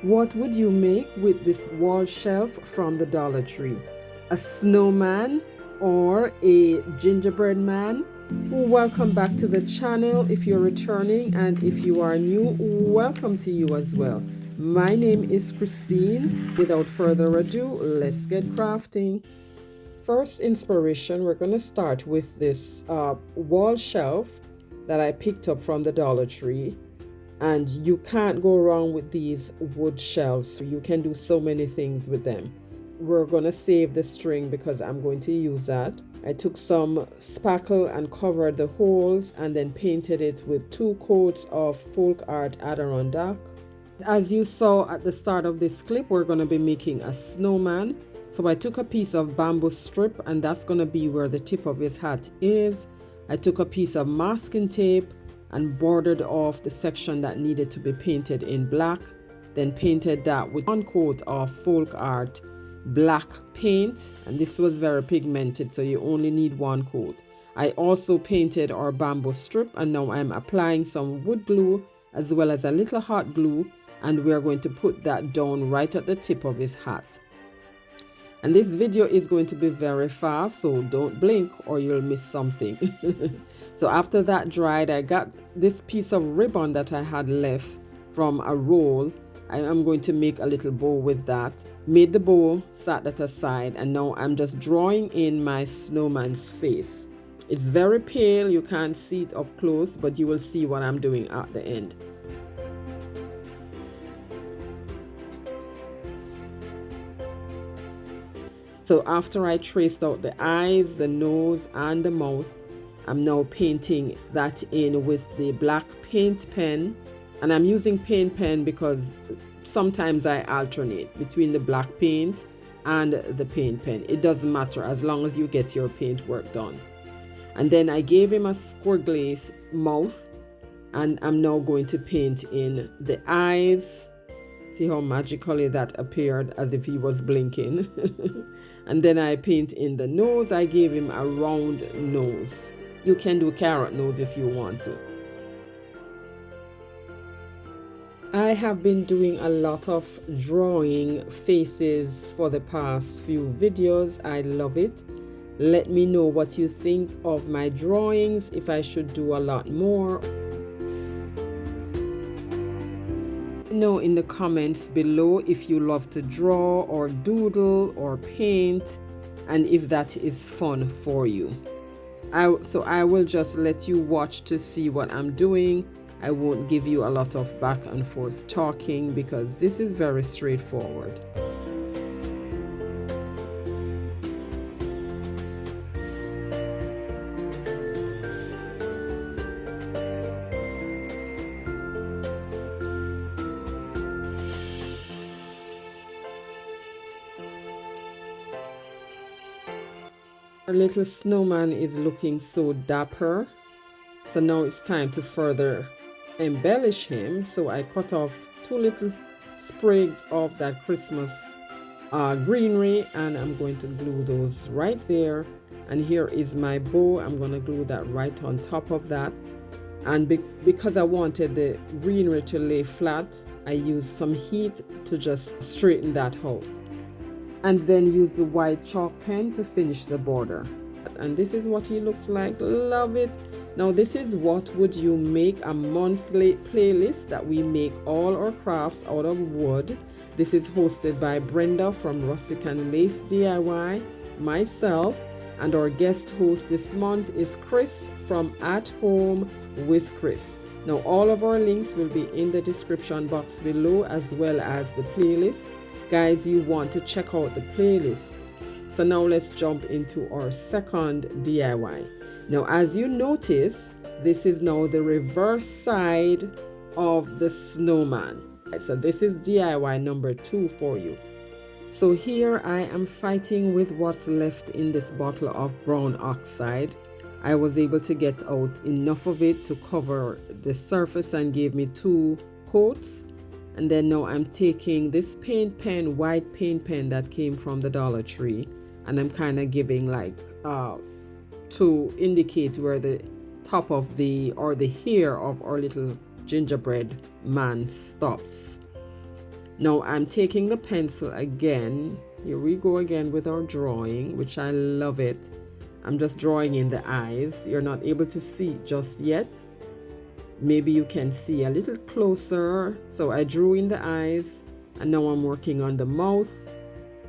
What would you make with this wall shelf from the Dollar Tree? A snowman or a gingerbread man? Welcome back to the channel if you're returning, and if you are new, welcome to you as well. My name is Christine. Without further ado, let's get crafting. First inspiration, we're going to start with this wall shelf that I picked up from the Dollar Tree. And you can't go wrong with these wood shelves. You can do so many things with them. We're going to save the string because I'm going to use that. I took some spackle and covered the holes and then painted it with 2 coats of folk art Adirondack. As you saw at the start of this clip, we're going to be making a snowman. So I took a piece of bamboo strip, and that's going to be where the tip of his hat is. I took a piece of masking tape and bordered off the section that needed to be painted in black, then painted that with 1 coat of folk art black paint, and this was very pigmented, so you only need 1 coat. I also painted our bamboo strip, and now I'm applying some wood glue as well as a little hot glue, and we're going to put that down right at the tip of his hat. And this video is going to be very fast, so don't blink or you'll miss something. So after that dried, I got this piece of ribbon that I had left from a roll. I am going to make a little bow with that. Made the bow, set that aside, and now I'm just drawing in my snowman's face. It's very pale, you can't see it up close, but you will see what I'm doing at the end. So after I traced out the eyes, the nose, and the mouth, I'm now painting that in with the black paint pen. And I'm using paint pen because sometimes I alternate between the black paint and the paint pen. It doesn't matter as long as you get your paint work done. And then I gave him a squiggly mouth, and I'm now going to paint in the eyes. See how magically that appeared, as if he was blinking. And then I paint in the nose. I gave him a round nose. You can do carrot nose if you want to. I have been doing a lot of drawing faces for the past few videos. I love it. Let me know what you think of my drawings, if I should do a lot more. Know in the comments below if you love to draw or doodle or paint, and if that is fun for you. So I will just let you watch to see what I'm doing. I won't give you a lot of back and forth talking because this is very straightforward. Our little snowman is looking so dapper. So now it's time to further embellish him. So I cut off 2 little sprigs of that Christmas greenery, and I'm going to glue those right there. And here is my bow. I'm going to glue that right on top of that. And because I wanted the greenery to lay flat, I used some heat to just straighten that out. And then use the white chalk pen to finish the border. And this is what he looks like. Love it. Now this is what would you make, a monthly playlist that we make all our crafts out of wood. This is hosted by Brenda from Rustic and Lace DIY, myself, and our guest host this month is Chris from At Home with Chris. Now all of our links will be in the description box below, as well as the playlist. Guys, you want to check out the playlist. So now let's jump into our second DIY. Now as you notice, this is now the reverse side of the snowman. So this is DIY number 2 for you. So here I am fighting with what's left in this bottle of brown oxide. I was able to get out enough of it to cover the surface and gave me 2 coats. And then now I'm taking this paint pen, white paint pen that came from the Dollar Tree, and I'm kind of giving like to indicate where the top of the hair of our little gingerbread man stops. Now I'm taking the pencil again. Here we go again with our drawing, which I love it. I'm just drawing in the eyes. You're not able to see just yet. Maybe you can see a little closer. So I drew in the eyes, and now I'm working on the mouth,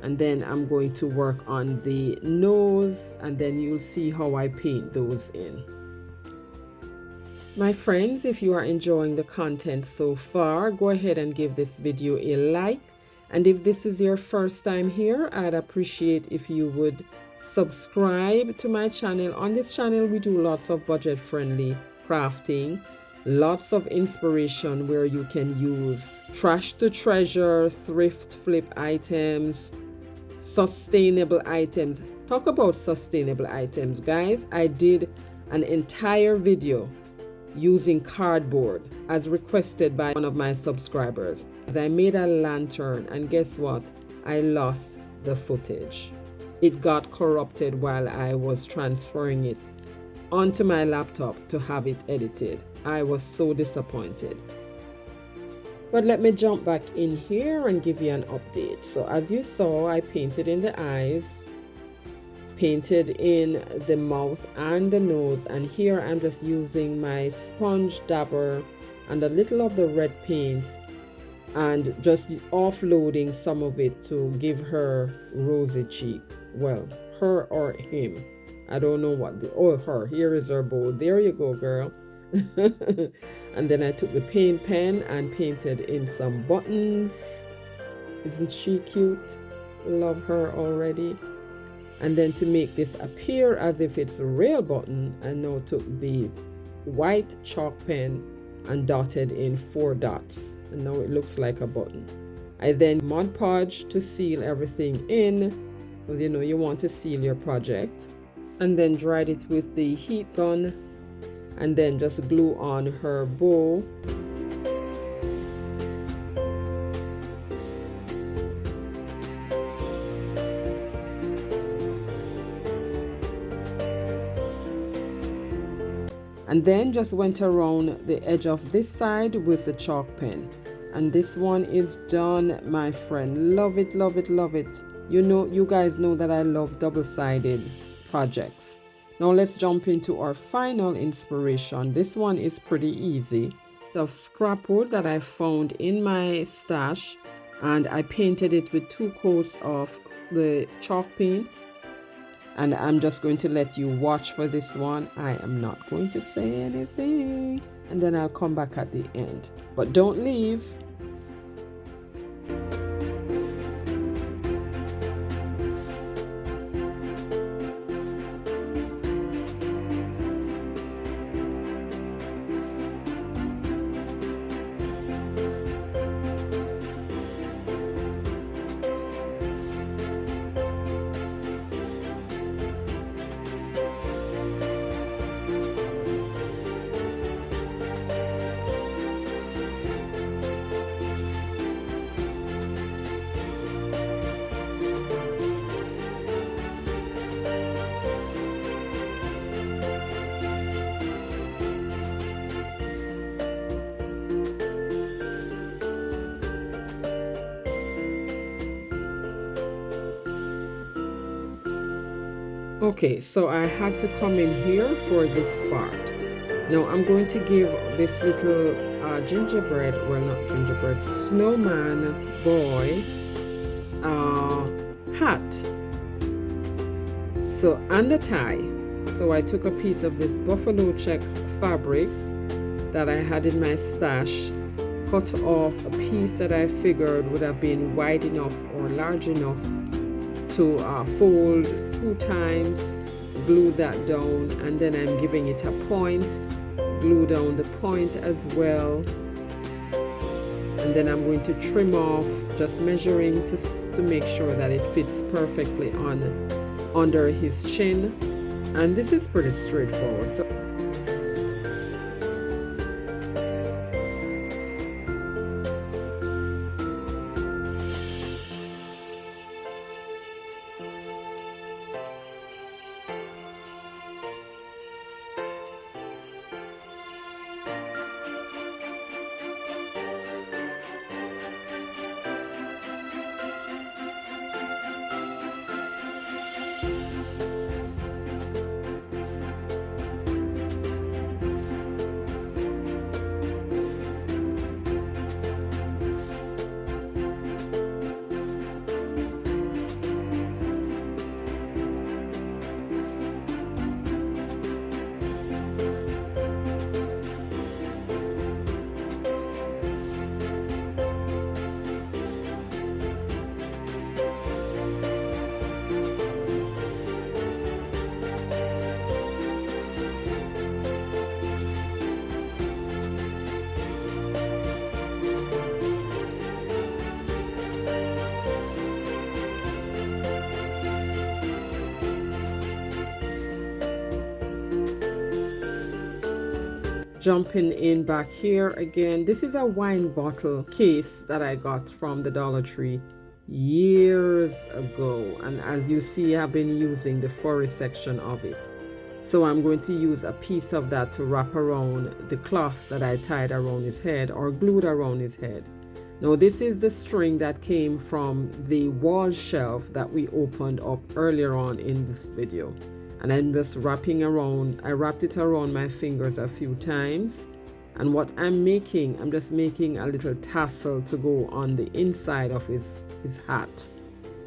and then I'm going to work on the nose, and then you'll see how I paint those in. My friends, if you are enjoying the content so far, go ahead and give this video a like. And if this is your first time here, I'd appreciate if you would subscribe to my channel. On this channel, we do lots of budget-friendly crafting, lots of inspiration where you can use trash to treasure, thrift flip items, sustainable items. Talk about sustainable items, guys. I did an entire video using cardboard as requested by one of my subscribers. I made a lantern, and guess what? I lost the footage. It got corrupted while I was transferring it onto my laptop to have it edited. I was so disappointed. But let me jump back in here and give you an update. So as you saw, I painted in the eyes, painted in the mouth and the nose, and here I'm just using my sponge dabber and a little of the red paint and just offloading some of it to give her rosy cheek. Well, her or him, I don't know what her. Here is her bow. There you go, girl. And then I took the paint pen and painted in some buttons. Isn't she cute? Love her already. And then to make this appear as if it's a real button, I now took the white chalk pen and dotted in 4 dots, and now it looks like a button. I then Mod Podge to seal everything in, because you know you want to seal your project, and then dried it with the heat gun, and then just glue on her bow. And then just went around the edge of this side with the chalk pen. And this one is done, my friend. Love it, love it, love it. You know, you guys know that I love double-sided projects. Now let's jump into our final inspiration. This one is pretty easy. It's of scrap wood that I found in my stash, and I painted it with 2 coats of the chalk paint. And I'm just going to let you watch for this one. I am not going to say anything, and then I'll come back at the end. But don't leave. Okay, so I had to come in here for this part. Now I'm going to give this little gingerbread, well not gingerbread, snowman boy hat. So, and a tie. So I took a piece of this buffalo check fabric that I had in my stash, cut off a piece that I figured would have been wide enough or large enough to fold 2 times, glue that down, and then I'm giving it a point, glue down the point as well, and then I'm going to trim off, just measuring to make sure that it fits perfectly on under his chin. And this is pretty straightforward. So jumping in back here again. This is a wine bottle case that I got from the Dollar Tree years ago, and as you see, I've been using the forest section of it. So I'm going to use a piece of that to wrap around the cloth that I tied around his head or glued around his head. Now this is the string that came from the wall shelf that we opened up earlier on in this video. And I'm just wrapping around, I wrapped it around my fingers a few times. And what I'm just making a little tassel to go on the inside of his hat.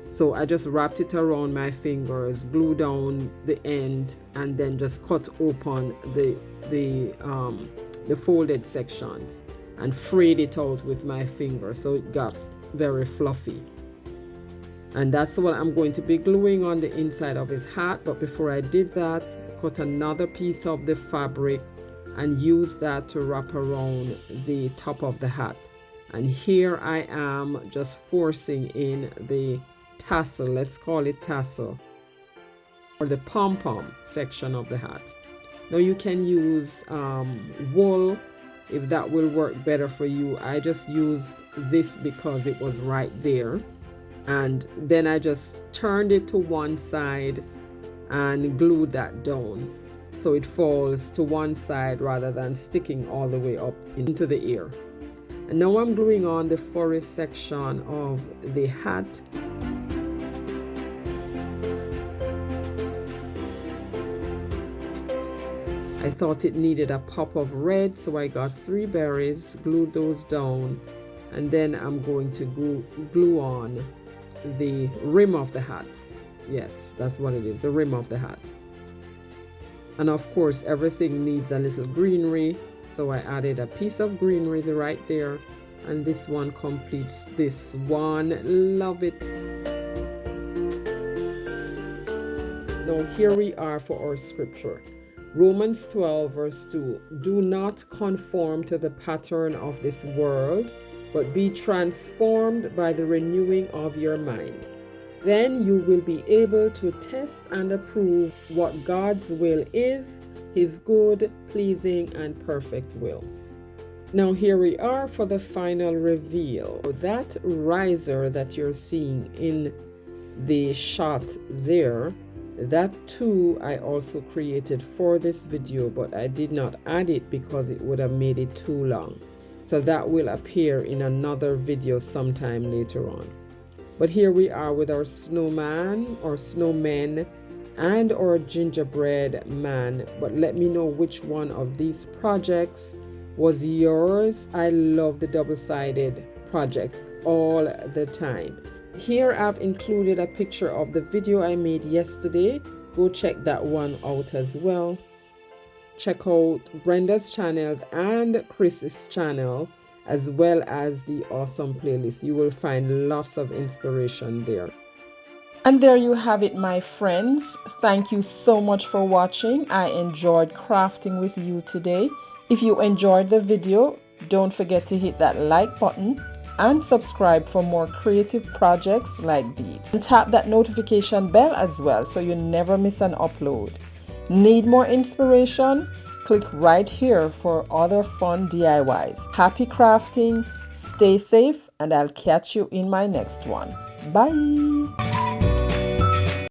So I just wrapped it around my fingers, glued down the end, and then just cut open the folded sections and frayed it out with my finger, so it got very fluffy. And that's what I'm going to be gluing on the inside of his hat. But before I did that, cut another piece of the fabric and use that to wrap around the top of the hat. And here I am just forcing in the tassel, let's call it tassel, or the pom-pom section of the hat. Now you can use wool if that will work better for you. I just used this because it was right there, and then I just turned it to one side and glued that down so it falls to one side rather than sticking all the way up into the ear. And now I'm gluing on the forest section of the hat. I thought it needed a pop of red, so I got 3 berries, glued those down, and then I'm going to glue on the rim of the hat. Yes, that's what it is, the rim of the hat. And of course, everything needs a little greenery, so I added a piece of greenery right there, and this one completes this one. Love it. Now here we are for our scripture. Romans 12 verse 2, do not conform to the pattern of this world, but be transformed by the renewing of your mind. Then you will be able to test and approve what God's will is, his good, pleasing, and perfect will. Now here we are for the final reveal. That riser that you're seeing in the shot there, that too I also created for this video, but I did not add it because it would have made it too long. So that will appear in another video sometime later on. But here we are with our snowman or snowmen and our gingerbread man. But let me know which one of these projects was yours. I love the double-sided projects all the time. Here I've included a picture of the video I made yesterday. Go check that one out as well. Check out Brenda's channels and Chris's channel, as well as the awesome playlist. You will find lots of inspiration there. And there you have it, my friends. Thank you so much for watching. I enjoyed crafting with you today. If you enjoyed the video, don't forget to hit that like button and subscribe for more creative projects like these. And tap that notification bell as well so you never miss an upload. Need more inspiration? Click right here for other fun DIYs. Happy crafting, stay safe, and I'll catch you in my next one. Bye!